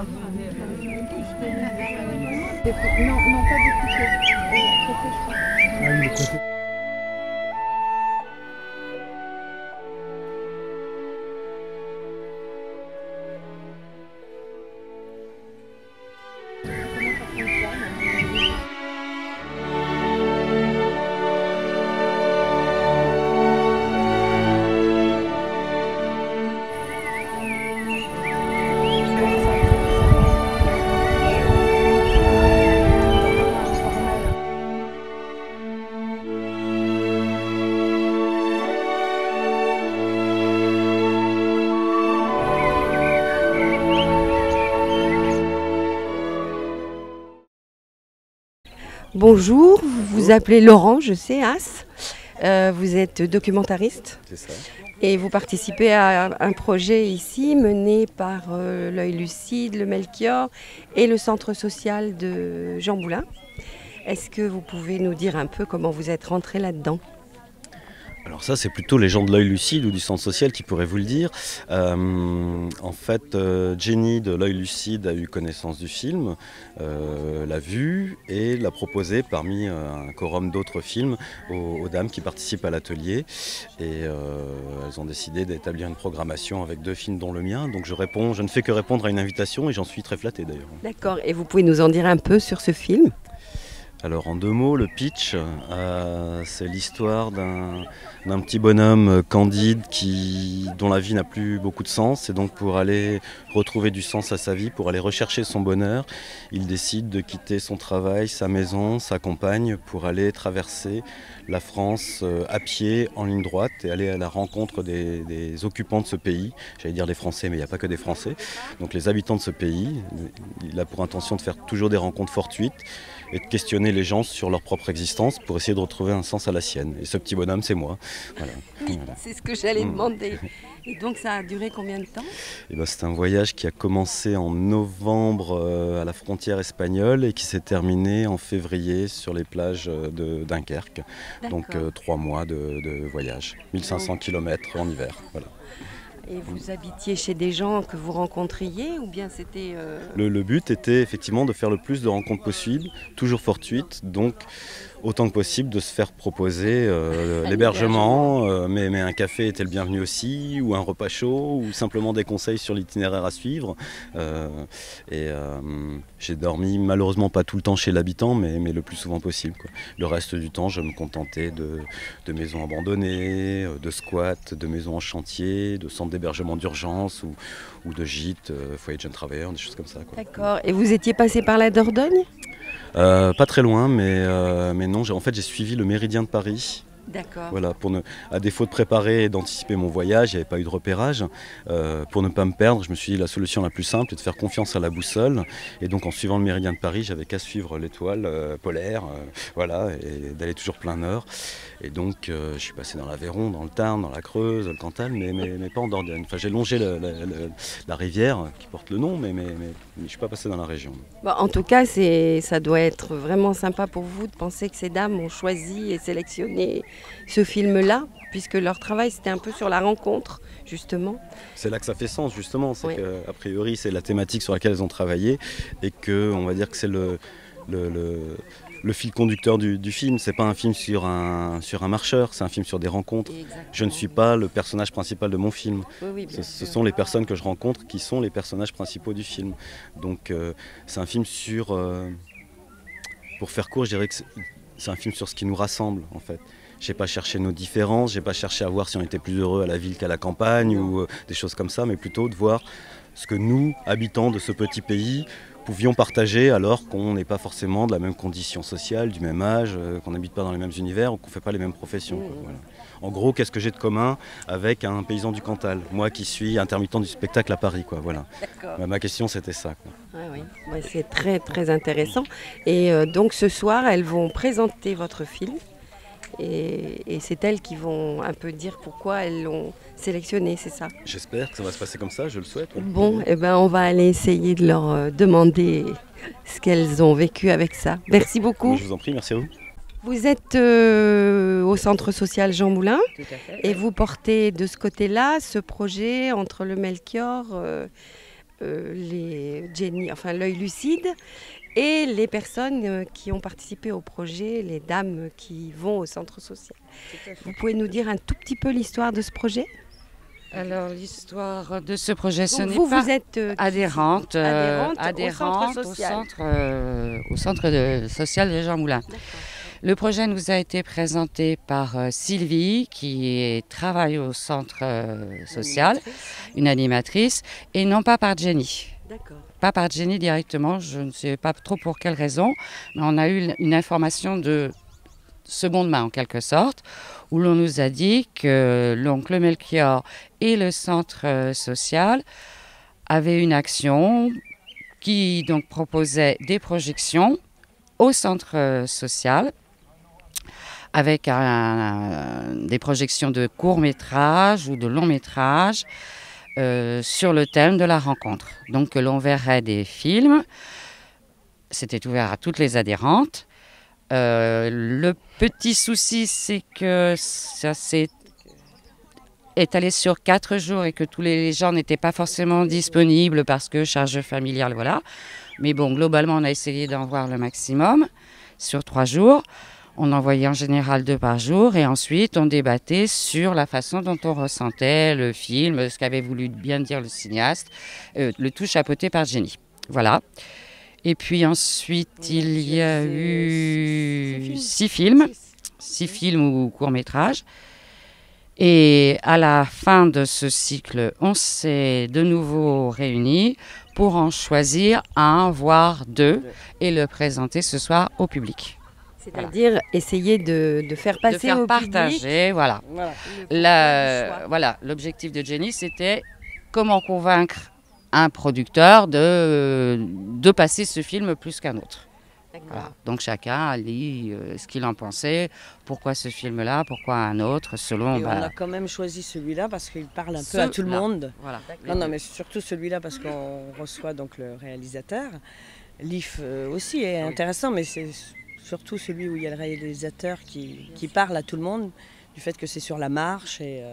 Non, non, pas découpé. Traité, je crois. Ah oui, le côté. Bonjour, vous vous appelez Laurent, je sais, As. Vous êtes documentariste. C'est ça. Et vous participez à un projet ici mené par l'Œil Lucide, le Melchior et le centre social de Jean Boulin. Est-ce que vous pouvez nous dire un peu comment vous êtes rentré là-dedans ? Alors ça, c'est plutôt les gens de l'Œil Lucide ou du centre social qui pourraient vous le dire. En fait, Jenny de l'Œil Lucide a eu connaissance du film, l'a vu et l'a proposé parmi un quorum d'autres films aux dames qui participent à l'atelier. Et elles ont décidé d'établir une programmation avec 2 films dont le mien. Donc je ne fais que répondre à une invitation et j'en suis très flatté d'ailleurs. D'accord, et vous pouvez nous en dire un peu sur ce film ? Alors en 2 mots, le pitch, c'est l'histoire d'un petit bonhomme candide dont la vie n'a plus beaucoup de sens, et donc pour aller retrouver du sens à sa vie, pour aller rechercher son bonheur, il décide de quitter son travail, sa maison, sa compagne pour aller traverser la France à pied en ligne droite et aller à la rencontre des occupants de ce pays, j'allais dire les Français mais il n'y a pas que des Français, donc les habitants de ce pays. Il a pour intention de faire toujours des rencontres fortuites et de questionner les gens sur leur propre existence pour essayer de retrouver un sens à la sienne. Et ce petit bonhomme, c'est moi. Voilà. Oui, c'est ce que j'allais demander. Et donc ça a duré combien de temps ? C'est un voyage qui a commencé en novembre à la frontière espagnole et qui s'est terminé en février sur les plages de Dunkerque. Donc 3 mois de voyage, 1500 km en hiver. Voilà. Et vous habitiez chez des gens que vous rencontriez ou bien c'était... Le but était effectivement de faire le plus de rencontres possibles, toujours fortuites, donc autant que possible de se faire proposer l'hébergement, mais un café était le bienvenu aussi, ou un repas chaud, ou simplement des conseils sur l'itinéraire à suivre. J'ai dormi malheureusement pas tout le temps chez l'habitant, mais le plus souvent possible, quoi. Le reste du temps, je me contentais de maisons abandonnées, de squats, de maisons en chantier, de centres d'hébergement d'urgence ou de gîtes, foyers de jeunes travailleurs, des choses comme ça, quoi. D'accord. Et vous étiez passé par la Dordogne ? Pas très loin, mais non, j'ai suivi le Méridien de Paris. D'accord. Voilà, à défaut de préparer et d'anticiper mon voyage, il n'y avait pas eu de repérage. Pour ne pas me perdre, je me suis dit la solution la plus simple est de faire confiance à la boussole. Et donc en suivant le Méridien de Paris, j'avais qu'à suivre l'étoile polaire, voilà, et d'aller toujours plein nord. Et donc je suis passé dans l'Aveyron, dans le Tarn, dans la Creuse, le Cantal, mais pas en Dordogne. Enfin, j'ai longé la rivière qui porte le nom, mais je ne suis pas passé dans la région. Bon, en tout cas, ça doit être vraiment sympa pour vous de penser que ces dames ont choisi et sélectionné ce film-là, puisque leur travail c'était un peu sur la rencontre, justement. C'est là que ça fait sens, justement, c'est qu'a priori c'est la thématique sur laquelle elles ont travaillé et on va dire que c'est le fil conducteur du film. C'est pas un film sur un marcheur, c'est un film sur des rencontres. Exactement. Je ne suis pas le personnage principal de mon film. Oui, ce sont les personnes que je rencontre qui sont les personnages principaux du film. Donc c'est un film pour faire court, je dirais que c'est un film sur ce qui nous rassemble, en fait. J'ai pas cherché nos différences, j'ai pas cherché à voir si on était plus heureux à la ville qu'à la campagne ou des choses comme ça, mais plutôt de voir ce que nous, habitants de ce petit pays, pouvions partager alors qu'on n'est pas forcément de la même condition sociale, du même âge, qu'on n'habite pas dans les mêmes univers ou qu'on ne fait pas les mêmes professions. Voilà. En gros, qu'est-ce que j'ai de commun avec un paysan du Cantal, moi qui suis intermittent du spectacle à Paris, quoi, voilà. Ma question c'était ça, quoi. Oui. C'est très très intéressant. Et donc ce soir, elles vont présenter votre film. Et c'est elles qui vont un peu dire pourquoi elles l'ont sélectionné, c'est ça ? J'espère que ça va se passer comme ça, je le souhaite. Ouais. Bon, on va aller essayer de leur demander ce qu'elles ont vécu avec ça. Merci beaucoup. Je vous en prie, merci à vous. Vous êtes au centre social Jean Boulin. Tout à fait. Et vous portez de ce côté-là ce projet entre le Melchior l'œil lucide et les personnes qui ont participé au projet, les dames qui vont au centre social. Vous pouvez nous dire un tout petit peu l'histoire de ce projet ? Alors l'histoire de ce projet, ce n'est vous pas êtes adhérente au centre social de Jean Moulin. Le projet nous a été présenté par Sylvie, qui travaille au centre social, une animatrice, et non pas par Jenny. D'accord. Pas par Jenny directement, je ne sais pas trop pour quelle raison, mais on a eu une information de seconde main en quelque sorte, où l'on nous a dit que l'oncle Melchior et le centre social avaient une action qui donc proposait des projections au centre social, avec des projections de courts-métrages ou de longs-métrages sur le thème de la rencontre. Donc que l'on verrait des films, c'était ouvert à toutes les adhérentes. Le petit souci, c'est que ça s'est étalé sur 4 jours et que tous les gens n'étaient pas forcément disponibles parce que charge familiale, voilà. Mais bon, globalement, on a essayé d'en voir le maximum sur 3 jours. On en voyait en général 2 par jour et ensuite on débattait sur la façon dont on ressentait le film, ce qu'avait voulu bien dire le cinéaste, le tout chapeauté par Jenny. Voilà. Et puis ensuite, il y a eu 6 films ou courts-métrages. Et à la fin de ce cycle, on s'est de nouveau réunis pour en choisir 1, voire 2, et le présenter ce soir au public. C'est-à-dire essayer de faire passer au partager, public. Voilà. L'objectif de Jenny, c'était comment convaincre un producteur de passer ce film plus qu'un autre. Voilà. Donc chacun a dit ce qu'il en pensait, pourquoi ce film-là, pourquoi un autre, selon... Et on a quand même choisi celui-là parce qu'il parle un peu à tout le monde. Voilà. Non, mais surtout celui-là parce qu'on reçoit donc le réalisateur. L'IF aussi est intéressant, mais c'est surtout celui où il y a le réalisateur qui parle à tout le monde, du fait que c'est sur la marche et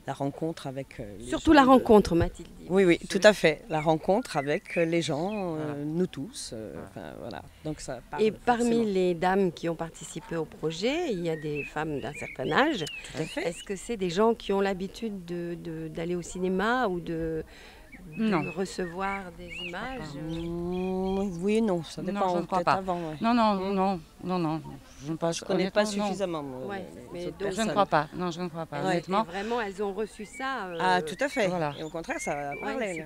la rencontre avec les surtout gens la rencontre, Mathilde. Oui, tout à fait. La rencontre avec les gens, nous tous. Voilà. Donc ça parle et parmi forcément. les dames qui ont participé au projet, il y a des femmes d'un certain âge. Tout à fait. Est-ce que c'est des gens qui ont l'habitude d'aller au cinéma ou de recevoir des images? Oui et non, ça dépend. Non, je ne crois pas. Avant, ouais. Non. Je ne connais pas suffisamment. Mais je ne crois pas. Non, je ne crois pas. Honnêtement. Vraiment, elles ont reçu ça. Ah, tout à fait. Voilà. Et au contraire, ça va parler. C'est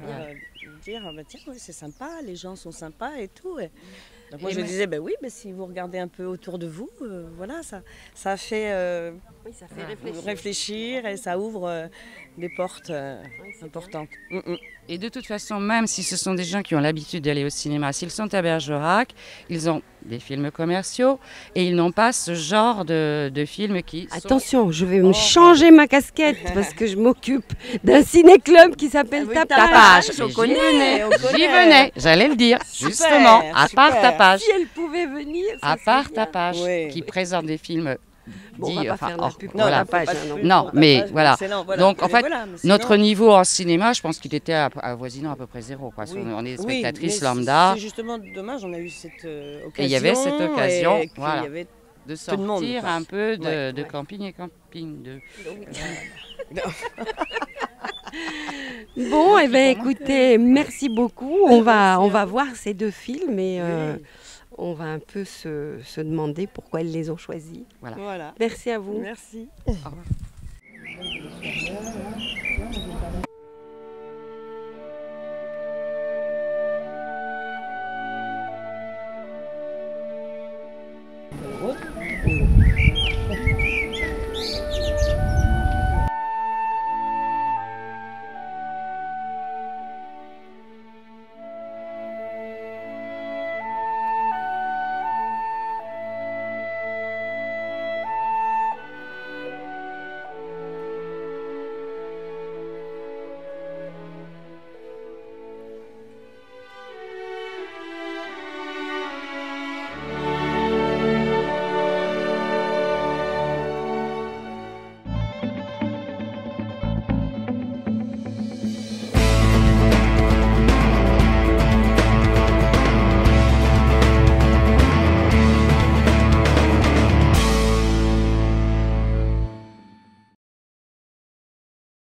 Dire, tiens, c'est sympa, les gens sont sympas et tout. Et donc moi, je disais, oui, si vous regardez un peu autour de vous, voilà, ça fait, ça fait réfléchir et ça ouvre des portes importantes. Et de toute façon, même si ce sont des gens qui ont l'habitude d'aller au cinéma, s'ils sont à Bergerac, ils ont des films commerciaux et ils n'ont pas ce genre de films qui... Attention, je vais me changer ma casquette parce que je m'occupe d'un ciné-club qui s'appelle Tapage. J'y venais, j'allais le dire, justement, à part Tapage. Si elle pouvait venir, à part Tapage, qui présente des films... Bon, on va pas faire la pub pour voilà. Tapage. Non, mais voilà. Voilà. Donc en fait, sinon... notre niveau en cinéma, je pense qu'il était avoisinant à peu près 0. Quoi. Oui. On est spectatrices mais lamendas. C'est justement dommage, on a eu cette occasion. Et il y avait cette occasion, et voilà, il y avait de tout le monde, sortir quoi. un peu de Ouais. camping et camping. Bon, eh bien, écoutez, merci beaucoup. On va voir ces 2 films et on va un peu se demander pourquoi elles les ont choisis. Voilà. Merci à vous. Merci. Au revoir.